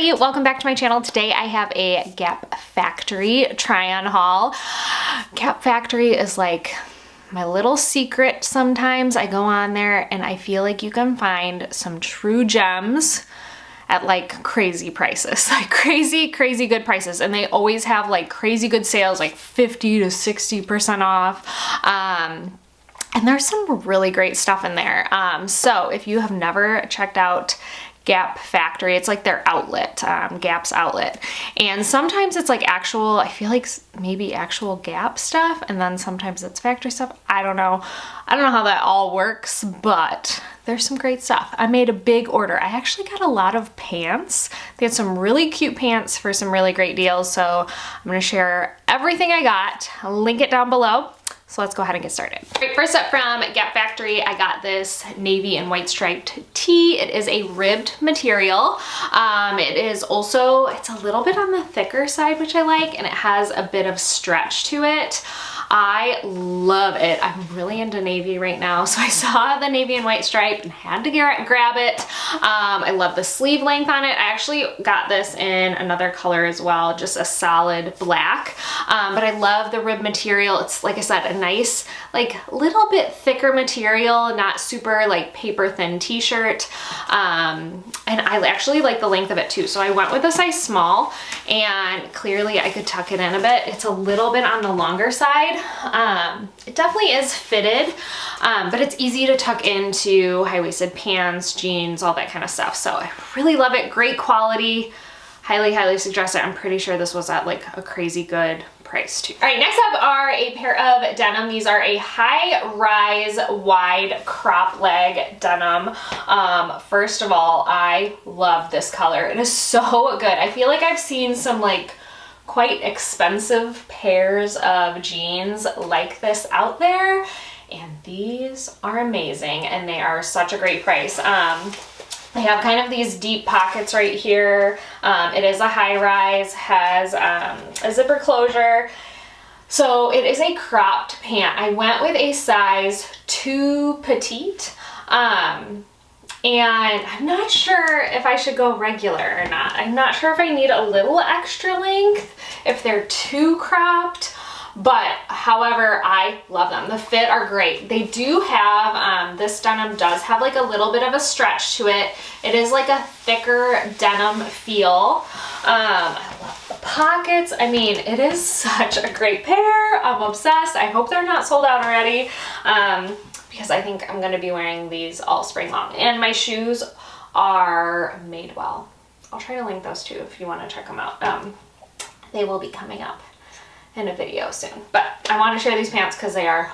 everybody, welcome back to my channel. Today I have a Gap Factory try-on haul. Gap Factory is like my little secret sometimes. I go on there and I feel like you can find some true gems at like crazy prices, like crazy good prices. And they always have like crazy good sales, like 50 to 60% off. And there's some really great stuff in there. So if you have never checked out Gap Factory, it's like their outlet, Gap's outlet. And sometimes it's like actual, I feel like maybe actual Gap stuff, and then sometimes it's factory stuff. I don't know how that all works, but there's some great stuff. I made a big order. I actually got a lot of pants. They had some really cute pants for some really great deals. So I'm gonna share everything I got. I'll link it down below. So let's go ahead and get started. All right, first up from Gap Factory, I got this navy and white striped tee. It is a ribbed material. It is also, it's a little bit on the thicker side, which I like, and it has a bit of stretch to it. I love it. I'm really into navy right now, so I saw the navy and white stripe and had to grab it. I love the sleeve length on it. I actually got this in another color as well, just a solid black. But I love the rib material. It's, like I said, a nice, like little bit thicker material, not super like paper thin t-shirt. And I actually like the length of it too. So I went with a size small, and clearly I could tuck it in a bit. It's a little bit on the longer side. It definitely is fitted, but it's easy to tuck into high-waisted pants, jeans, all that kind of stuff. So I really love it. Great quality. Highly suggest it. I'm pretty sure this was at like a crazy good price too. All right, next up are a pair of denim. These are a high-rise wide crop leg denim. First of all, I love this color. It is so good. I feel like I've seen some like quite expensive pairs of jeans like this out there, and these are amazing, and they are such a great price. They have kind of these deep pockets right here. It is a high rise, has a zipper closure. So it is a cropped pant. I went with a size 2 petite. And I'm not sure if I should go regular or not. I'm not sure if I need a little extra length, if they're too cropped, but however, I love them. The fit are great. They do have, this denim does have like a little bit of a stretch to it. It is like a thicker denim feel. I love the pockets. I mean, it is such a great pair. I'm obsessed. I hope they're not sold out already. Because I think I'm gonna be wearing these all spring long. And my shoes are made well. I'll try to link those too if you wanna check them out. They will be coming up in a video soon. But I wanna share these pants because they are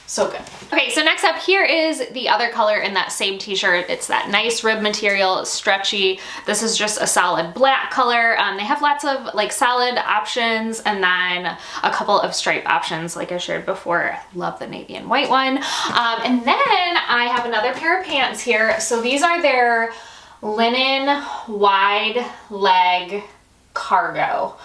so good. Okay, so next up here is the other color in that same t-shirt. It's that nice rib material, stretchy. This is just a solid black color. They have lots of like solid options and then a couple of stripe options like I shared before. Love the navy and white one. And then I have another pair of pants here. So these are their linen wide leg cargo.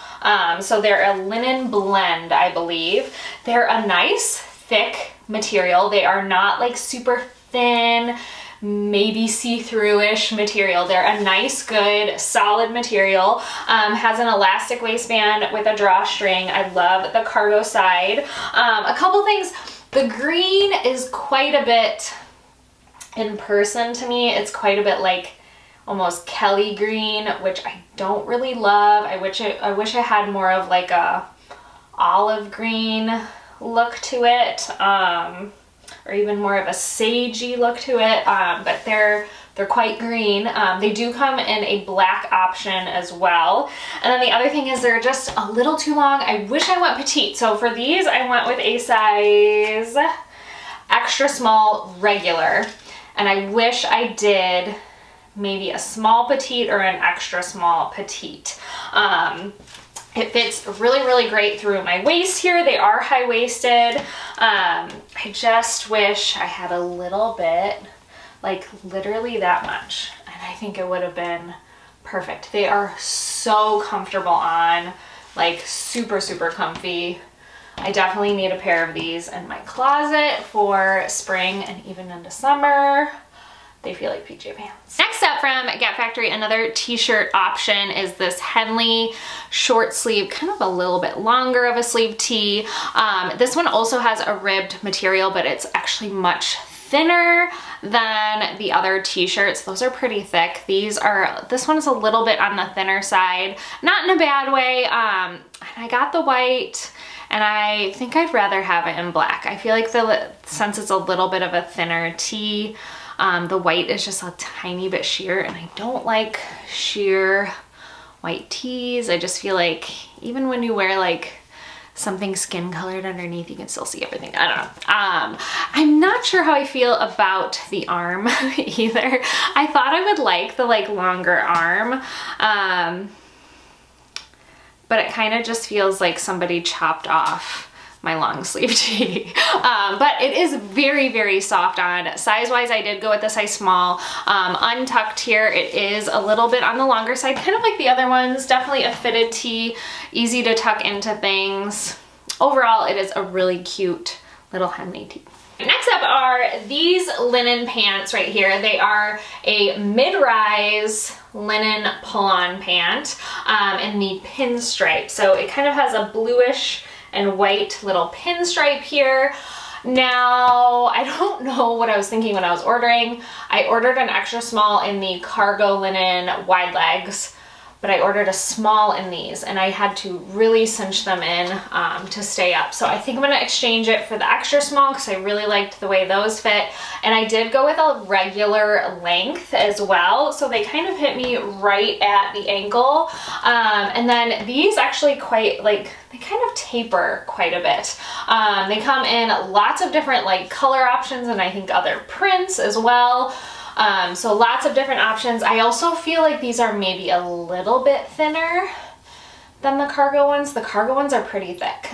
So they're a linen blend, I believe. They're a nice thick material. They are not like super thin, maybe see-through-ish material. They're a nice, good, solid material. Has an elastic waistband with a drawstring. I love the cargo side. A couple things. The green is quite a bit, in person to me, it's quite a bit like almost Kelly green, which I don't really love. I wish I had more of like a olive green look to it, or even more of a sagey look to it, but they're quite green. They do come in a black option as well. And then the other thing is they're just a little too long. I wish I went petite. So for these, I went with a size extra small regular, and I wish I did maybe a small petite or an extra small petite. It fits really great through my waist here. They are high-waisted. I just wish I had a little bit, like literally that much, and I think it would have been perfect. They are so comfortable on, like super comfy. I definitely need a pair of these in my closet for spring and even into summer. they feel like PJ pants. Next up from Gap Factory, another t-shirt option is this Henley short sleeve, kind of a little bit longer of a sleeve tee. This one also has a ribbed material, but it's actually much thinner than the other t-shirts. Those are pretty thick. This one is a little bit on the thinner side, not in a bad way. And I got the white, and I think I'd rather have it in black. I feel like since it's a little bit of a thinner tee, the white is just a tiny bit sheer, and I don't like sheer white tees. I just feel like even when you wear like something skin colored underneath, you can still see everything. I don't know. I'm not sure how I feel about the arm either. I thought I would like the longer arm, but it kind of just feels like somebody chopped off my long sleeve tee. But it is very, very soft on. Size wise, I did go with the size small. Untucked here, it is a little bit on the longer side, kind of like the other ones. Definitely a fitted tee, easy to tuck into things. Overall, it is a really cute little Henley tee. Next up are these linen pants right here. They are a mid-rise linen pull-on pant in the pinstripe. So it kind of has a bluish and white little pinstripe here. Now, I don't know what I was thinking when I was ordering. I ordered an extra small in the cargo linen wide legs, but I ordered a small in these, and I had to really cinch them in to stay up. So I think I'm gonna exchange it for the extra small because I really liked the way those fit. And I did go with a regular length as well. So they kind of hit me right at the ankle. And then these actually they kind of taper quite a bit. They come in lots of different color options, and I think other prints as well. So lots of different options. I also feel like these are maybe a little bit thinner than the cargo ones. The cargo ones are pretty thick.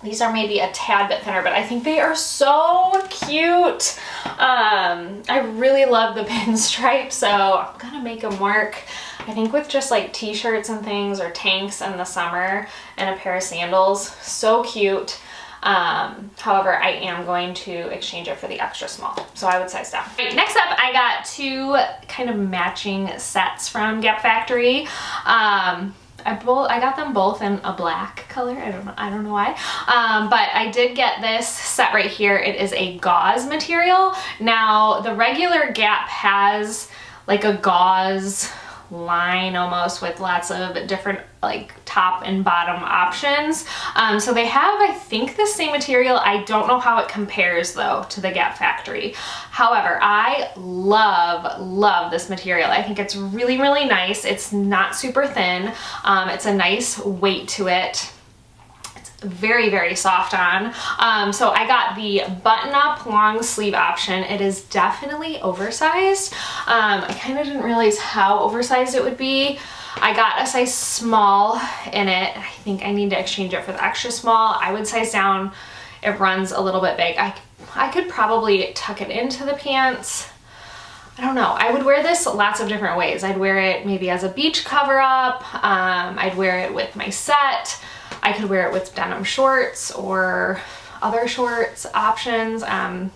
These are maybe a tad bit thinner, but I think they are so cute. I really love the pinstripe, so I'm gonna make them work. I think with just t-shirts and things, or tanks in the summer, and a pair of sandals, so cute. However, I am going to exchange it for the extra small, so I would size down. Right, next up, I got two kind of matching sets from Gap Factory. I got them both in a black color. I don't know why. But I did get this set right here. It is a gauze material. Now, the regular Gap has a gauze line almost with lots of different top and bottom options. So they have, I think, the same material. I don't know how it compares though to the Gap Factory. However, I love this material. I think it's really, really nice. It's not super thin. It's a nice weight to it. Very, very soft on. So I got the button-up long sleeve option. It is definitely oversized. I kind of didn't realize how oversized it would be. I got a size small in it. I think I need to exchange it for the extra small. I would size down. It runs a little bit big. I could probably tuck it into the pants. I don't know. I would wear this lots of different ways. I'd wear it maybe as a beach cover-up. I'd wear it with my set. I could wear it with denim shorts or other shorts options. I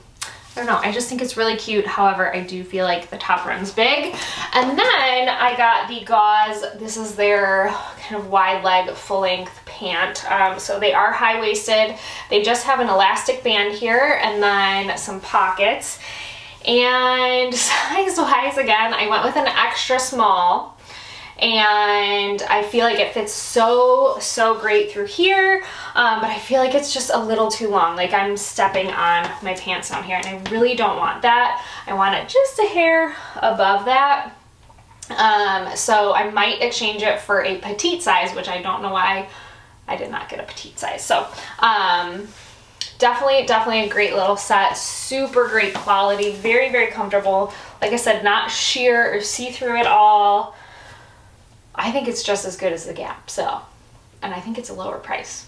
don't know. I just think it's really cute. However, I do feel like the top runs big. And then I got the Gauze. This is their kind of wide leg full length pant. So they are high-waisted. They just have an elastic band here and then some pockets. And size-wise, again, I went with an extra small. And I feel like it fits so great through here, but I feel like it's just a little too long. I'm stepping on my pants down here, and I really don't want that. I want it just a hair above that. So I might exchange it for a petite size, which I don't know why I did not get a petite size. So definitely a great little set. Super great quality, very, very comfortable. Like I said, not sheer or see-through at all. I think it's just as good as the Gap, and I think it's a lower price.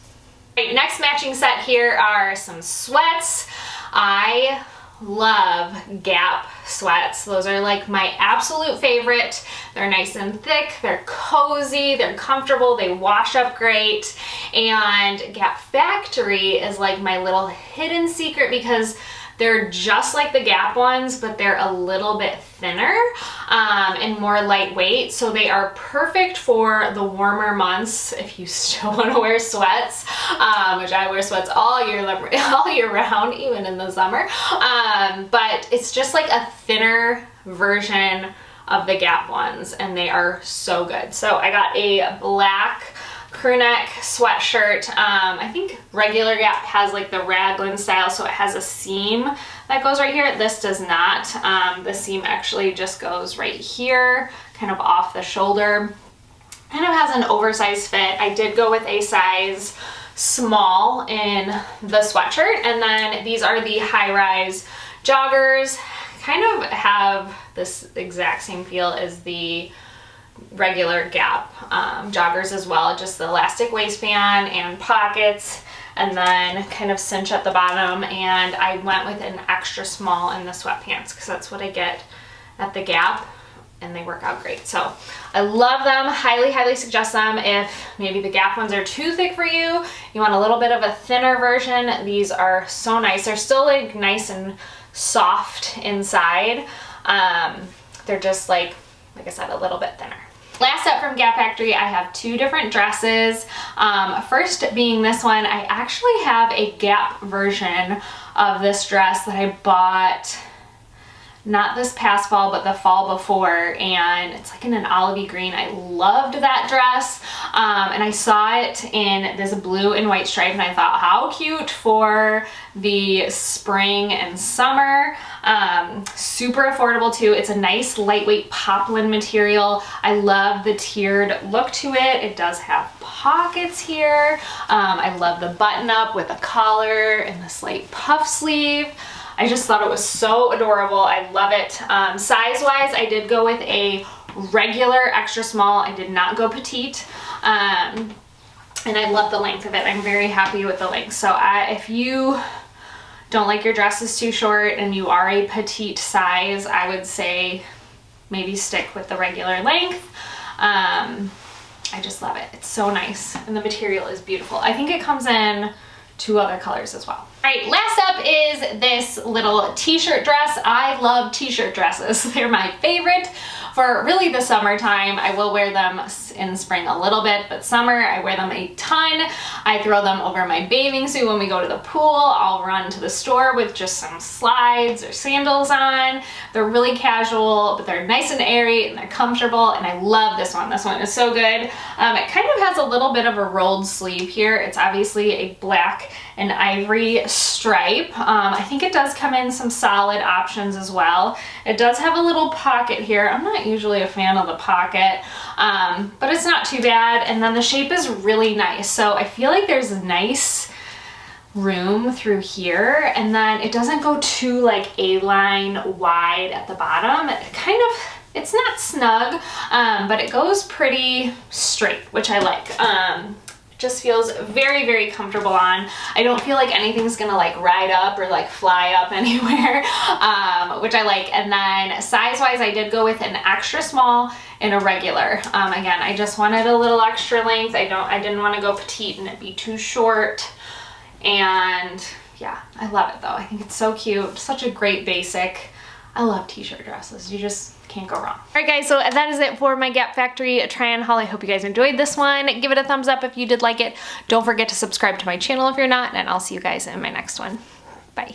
Right, next matching set here are some sweats. I love Gap sweats. Those are my absolute favorite. They're nice and thick, they're cozy, they're comfortable, they wash up great, and Gap Factory is my little hidden secret because They're just like the Gap ones, but they're a little bit thinner and more lightweight. So they are perfect for the warmer months if you still want to wear sweats, which I wear sweats all year round, even in the summer. But it's just like a thinner version of the Gap ones, and they are so good. So I got a black crew neck sweatshirt. I think regular Gap has like the raglan style, so it has a seam that goes right here. This does not. The seam actually just goes right here, kind of off the shoulder. Kind of has an oversized fit. I did go with a size small in the sweatshirt, and then these are the high-rise joggers. Kind of have this exact same feel as the regular Gap joggers as well, just the elastic waistband and pockets, and then kind of cinch at the bottom. And I went with an extra small in the sweatpants because that's what I get at the Gap, and they work out great. So I love them, highly suggest them. If maybe the Gap ones are too thick for you, you want a little bit of a thinner version, these are so nice. They're still like nice and soft inside. They're just like I said, a little bit thinner. Last up from Gap Factory, I have two different dresses. First being this one. I actually have a Gap version of this dress that I bought not this past fall, but the fall before, and it's like in an olivey green. I loved that dress, and I saw it in this blue and white stripe, and I thought, how cute for the spring and summer. Super affordable too. It's a nice lightweight poplin material. I love the tiered look to it. It does have pockets here. I love the button up with a collar and this light puff sleeve. I just thought it was so adorable. I love it. Size wise, I did go with a regular extra small. I did not go petite. And I love the length of it. I'm very happy with the length. So if you don't like your dresses too short and you are a petite size, I would say maybe stick with the regular length. I just love it. It's so nice, and the material is beautiful. I think it comes in 2 other colors as well. All right, last up is this little t-shirt dress. I love t-shirt dresses. They're my favorite for really the summertime. I will wear them in spring a little bit, but summer I wear them a ton. I throw them over my bathing suit when we go to the pool. I'll run to the store with just some slides or sandals on. They're really casual, but they're nice and airy and they're comfortable, and I love this one. This one is so good. It kind of has a little bit of a rolled sleeve here. It's obviously a black and ivory stripe. I think it does come in some solid options as well. It does have a little pocket here. I'm not usually a fan of the pocket, but it's not too bad. And then the shape is really nice. So I feel like there's a nice room through here, and then it doesn't go too like A-line wide at the bottom. It kind of, it's not snug, but it goes pretty straight, which I like. Just feels very comfortable on. I don't feel like anything's gonna like ride up or like fly up anywhere, which I like. And then size wise, I did go with an extra small and a regular. Again, I just wanted a little extra length. I didn't want to go petite and it be too short. And yeah, I love it though. I think it's so cute. Such a great basic. I love t-shirt dresses. You just can't go wrong. All right guys, so that is it for my Gap Factory try-on haul. I hope you guys enjoyed this one. Give it a thumbs up if you did like it. Don't forget to subscribe to my channel if you're not, and I'll see you guys in my next one. Bye.